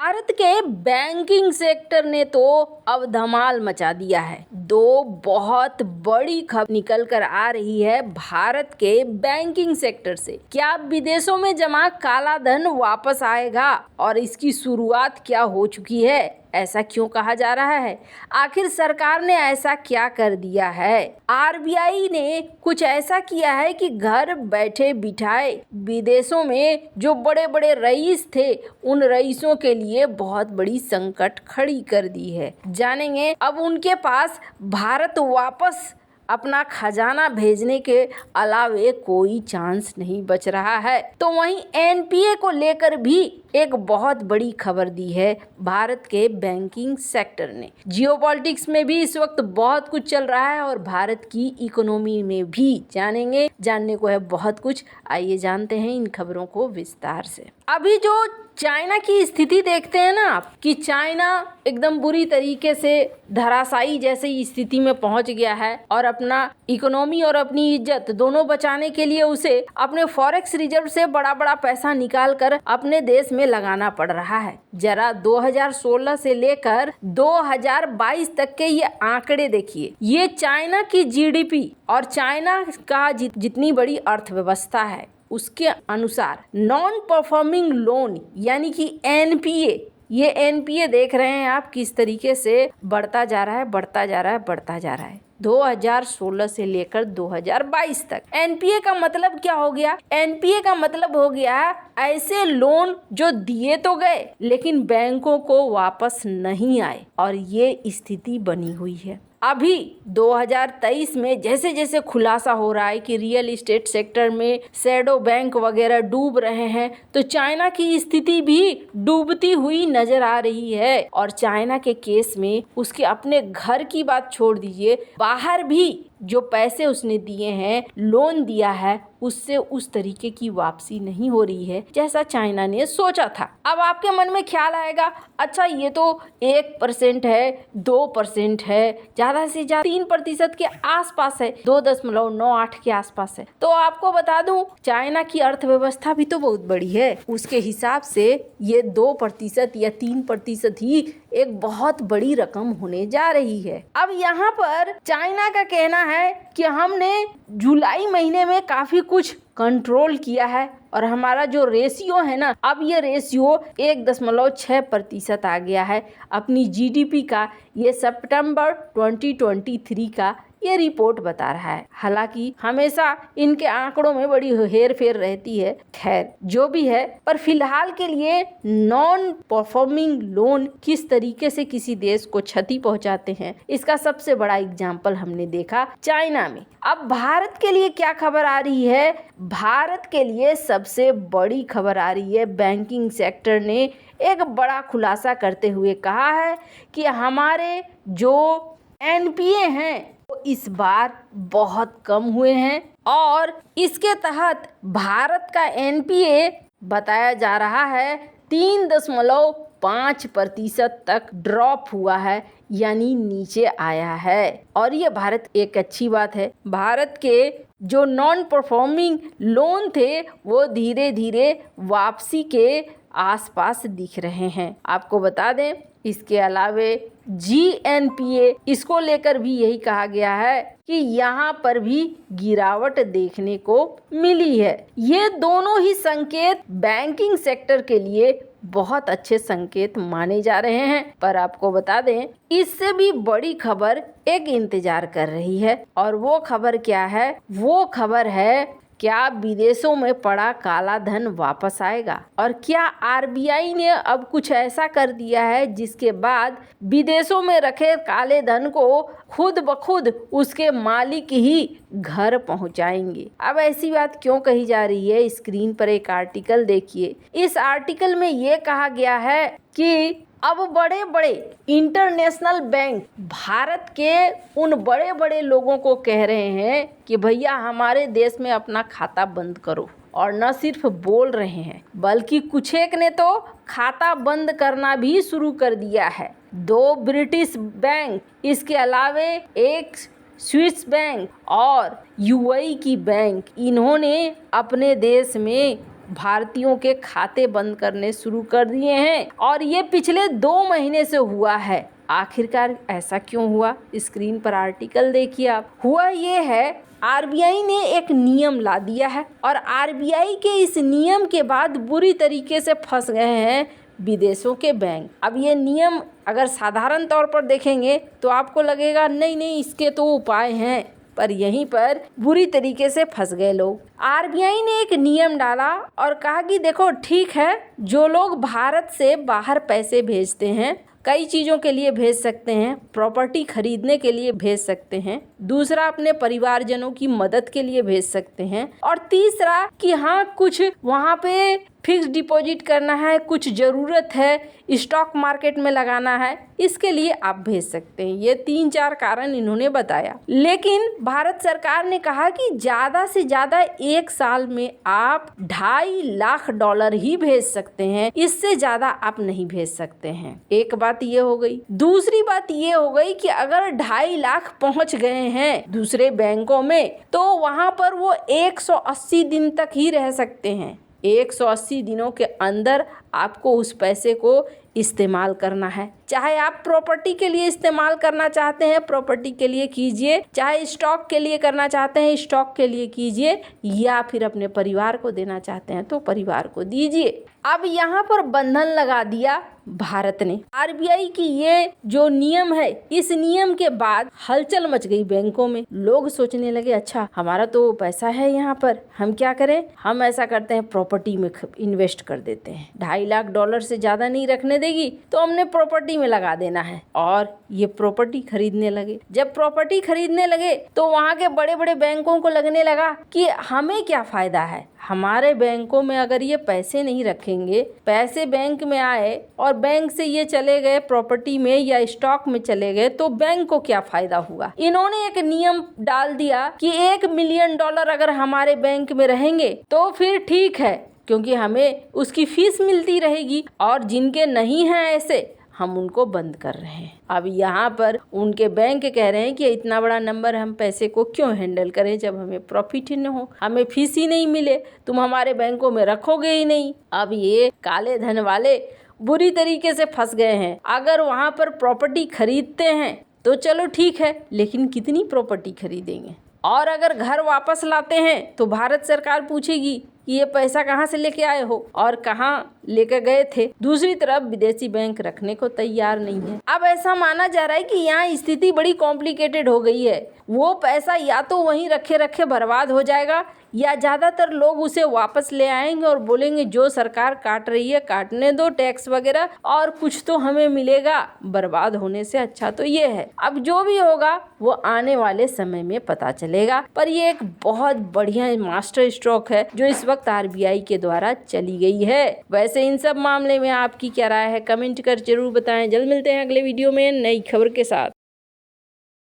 भारत के banking sector ने तो अब धमाल मचा दिया है। दो बहुत बड़ी खबर निकल कर आ रही है भारत के बैंकिंग सेक्टर से। क्या विदेशों में जमा काला धन वापस आएगा और इसकी शुरुआत क्या हो चुकी है? ऐसा क्यों कहा जा रहा है? आखिर सरकार ने ऐसा क्या कर दिया है? आरबीआई ने कुछ ऐसा किया है कि घर बैठे बिठाए विदेशों में जो बड़े बड़े रईस थे, उन रईसों के लिए बहुत बड़ी संकट खड़ी कर दी है। जानेंगे अब उनके पास भारत वापस अपना खजाना भेजने के अलावे कोई चांस नहीं बच रहा है। तो वहीं एनपीए को लेकर भी एक बहुत बड़ी खबर दी है भारत के बैंकिंग सेक्टर ने। जियोपॉलिटिक्स में भी इस वक्त बहुत कुछ चल रहा है और भारत की इकोनॉमी में भी जानने को है बहुत कुछ। आइए जानते हैं इन खबरों को विस्तार से। अभी जो चाइना की स्थिति देखते हैं ना आप, कि चाइना एकदम बुरी तरीके से धराशायी जैसी स्थिति में पहुंच गया है और अपना इकोनॉमी और अपनी इज्जत दोनों बचाने के लिए उसे अपने फॉरेक्स रिजर्व से बड़ा बड़ा पैसा निकाल कर अपने देश में लगाना पड़ रहा है। जरा 2016 से लेकर 2022 तक के ये आंकड़े देखिए। ये चाइना की जीडीपी और चाइना का जितनी बड़ी अर्थव्यवस्था है उसके अनुसार नॉन परफॉर्मिंग लोन यानी कि एनपीए, ये एनपीए देख रहे हैं आप किस तरीके से बढ़ता जा रहा है 2016 से लेकर 2022 तक। एनपीए का मतलब क्या हो गया? एनपीए का मतलब हो गया ऐसे लोन जो दिए तो गए लेकिन बैंकों को वापस नहीं आए, और ये स्थिति बनी हुई है। अभी 2023 में जैसे जैसे खुलासा हो रहा है कि रियल एस्टेट सेक्टर में शैडो बैंक वगैरह डूब रहे हैं, तो चाइना की स्थिति भी डूबती हुई नजर आ रही है। और चाइना के केस में उसके अपने घर की बात छोड़ दीजिए, बाहर भी जो पैसे उसने दिए हैं, लोन दिया है, उससे उस तरीके की वापसी नहीं हो रही है जैसा चाइना ने सोचा था। अब आपके मन में ख्याल आएगा, अच्छा ये तो 1% है, 2% है, ज्यादा से ज्यादा 3% के आसपास है, 2.98 के आसपास है। तो आपको बता दूं, चाइना की अर्थव्यवस्था भी तो बहुत बड़ी है। उसके हिसाब से ये 2% या 3% ही एक बहुत बड़ी रकम होने जा रही है। अब यहाँ पर चाइना का कहना है कि हमने जुलाई महीने में काफी कुछ कंट्रोल किया है और हमारा जो रेशियो है ना, अब ये रेशियो 1.6% आ गया है अपनी जीडीपी का। ये सितंबर 2023 का ये रिपोर्ट बता रहा है। हालांकि हमेशा इनके आंकड़ों में बड़ी हेर फेर रहती है। खैर जो भी है, पर फिलहाल के लिए नॉन परफॉर्मिंग लोन किस तरीके से किसी देश को क्षति पहुंचाते हैं, इसका सबसे बड़ा एग्जाम्पल हमने देखा चाइना में। अब भारत के लिए क्या खबर आ रही है? भारत के लिए सबसे बड़ी खबर आ रही है, बैंकिंग सेक्टर ने एक बड़ा खुलासा करते हुए कहा है कि हमारे जो एनपीए हैं वो इस बार बहुत कम हुए हैं, और इसके तहत भारत का एनपीए बताया जा रहा है 3.5% तक ड्रॉप हुआ है, यानी नीचे आया है। और ये भारत एक अच्छी बात है। भारत के जो नॉन परफॉर्मिंग लोन थे वो धीरे धीरे वापसी के आसपास दिख रहे हैं। आपको बता दें, इसके अलावे जीएनपीए, इसको लेकर भी यही कहा गया है कि यहाँ पर भी गिरावट देखने को मिली है। ये दोनों ही संकेत बैंकिंग सेक्टर के लिए बहुत अच्छे संकेत माने जा रहे हैं। पर आपको बता दें, इससे भी बड़ी खबर एक इंतजार कर रही है, और वो खबर क्या है? वो खबर है, क्या विदेशों में पड़ा काला धन वापस आएगा? और क्या आरबीआई ने अब कुछ ऐसा कर दिया है जिसके बाद विदेशों में रखे काले धन को खुद ब खुद उसके मालिक ही घर पहुंचाएंगे? अब ऐसी बात क्यों कही जा रही है? स्क्रीन पर एक आर्टिकल देखिए। इस आर्टिकल में ये कहा गया है कि अब बड़े बड़े इंटरनेशनल बैंक भारत के उन बड़े बड़े लोगों को कह रहे हैं कि भैया हमारे देश में अपना खाता बंद करो। और न सिर्फ बोल रहे हैं, बल्कि कुछ एक ने तो खाता बंद करना भी शुरू कर दिया है। 2 ब्रिटिश बैंक, इसके अलावे एक स्विस बैंक और यूएई की बैंक, इन्होंने अपने देश में भारतीयों के खाते बंद करने शुरू कर दिए हैं और ये पिछले 2 महीने से हुआ है। आखिरकार ऐसा क्यों हुआ? स्क्रीन पर आर्टिकल देखिए आप। हुआ ये है, आरबीआई ने एक नियम ला दिया है और आरबीआई के इस नियम के बाद बुरी तरीके से फंस गए हैं विदेशों के बैंक। अब ये नियम अगर साधारण तौर पर देखेंगे तो आपको लगेगा नहीं इसके तो उपाय हैं, पर यहीं पर बुरी तरीके से फंस गए लोग। आरबीआई ने एक नियम डाला और कहा कि देखो ठीक है, जो लोग भारत से बाहर पैसे भेजते हैं, कई चीज़ों के लिए भेज सकते हैं, प्रॉपर्टी खरीदने के लिए भेज सकते हैं, दूसरा अपने परिवारजनों की मदद के लिए भेज सकते हैं, और तीसरा कि हाँ कुछ वहाँ पे फिक्स डिपॉजिट करना है, कुछ ज़रूरत है, स्टॉक मार्केट में लगाना है, इसके लिए आप भेज सकते हैं। ये 3-4 कारण इन्होंने बताया। लेकिन भारत सरकार ने कहा कि ज़्यादा से ज़्यादा 1 साल में आप $2.5 लाख ही भेज सकते हैं, इससे ज़्यादा आप नहीं भेज सकते हैं। एक बात ये हो गई। दूसरी बात ये हो गई कि अगर 2.5 लाख पहुँच गए हैं दूसरे बैंकों में तो वहाँ पर वो 180 दिन तक ही रह सकते हैं। 180 दिनों के अंदर आपको उस पैसे को इस्तेमाल करना है। चाहे आप प्रॉपर्टी के लिए इस्तेमाल करना चाहते हैं, प्रॉपर्टी के लिए कीजिए, चाहे स्टॉक के लिए करना चाहते हैं, स्टॉक के लिए कीजिए, या फिर अपने परिवार को देना चाहते हैं तो परिवार को दीजिए। अब यहाँ पर बंधन लगा दिया भारत ने। आरबीआई की ये जो नियम है, इस नियम के बाद हलचल मच गई बैंकों में। लोग सोचने लगे अच्छा हमारा तो पैसा है यहाँ पर, हम क्या करें? हम ऐसा करते हैं प्रॉपर्टी में इन्वेस्ट कर देते हैं। $2.5 लाख से ज़्यादा नहीं रखने देगी तो हमने प्रॉपर्टी में लगा देना है। और ये प्रॉपर्टी खरीदने लगे। जब प्रॉपर्टी खरीदने लगे तो वहाँ के बड़े बड़े बैंकों को लगने लगा कि हमें क्या फ़ायदा है, हमारे बैंकों में अगर ये पैसे नहीं रखेंगे, पैसे बैंक में आए और बैंक से ये चले गए प्रॉपर्टी में या स्टॉक में चले गए तो बैंक को क्या फायदा हुआ। इन्होंने एक नियम डाल दिया कि $1 मिलियन अगर हमारे बैंक में रहेंगे तो फिर ठीक है, क्योंकि हमें उसकी फीस मिलती रहेगी, और जिनके नहीं हैं ऐसे हम उनको बंद कर रहे हैं। अब यहाँ पर उनके बैंक कह रहे हैं कि इतना बड़ा नंबर हम पैसे को क्यों हैंडल करें जब हमें प्रॉफिट ही न हो, हमें फीस ही नहीं मिले, तुम हमारे बैंकों में रखोगे ही नहीं। अब ये काले धन वाले बुरी तरीके से फंस गए हैं। अगर वहाँ पर प्रॉपर्टी खरीदते हैं तो चलो ठीक है, लेकिन कितनी प्रॉपर्टी खरीदेंगे? और अगर घर वापस लाते हैं तो भारत सरकार पूछेगी कि ये पैसा कहाँ से लेके आए हो और कहाँ लेकर गए थे। दूसरी तरफ विदेशी बैंक रखने को तैयार नहीं है। अब ऐसा माना जा रहा है कि यहाँ स्थिति बड़ी कॉम्प्लिकेटेड हो गई है। वो पैसा या तो वहीं रखे रखे बर्बाद हो जाएगा, या ज़्यादातर लोग उसे वापस ले आएंगे और बोलेंगे जो सरकार काट रही है काटने दो, टैक्स वगैरह, और कुछ तो हमें मिलेगा, बर्बाद होने से अच्छा तो ये है। अब जो भी होगा वो आने वाले समय में पता चलेगा, पर ये एक बहुत बढ़िया मास्टर स्ट्रोक है जो इस वक्त आरबीआई के द्वारा चली गई है। वैसे इन सब मामले में आपकी क्या राय है, कमेंट कर जरूर बताएं। जल्द मिलते हैं अगले वीडियो में नई खबर के साथ।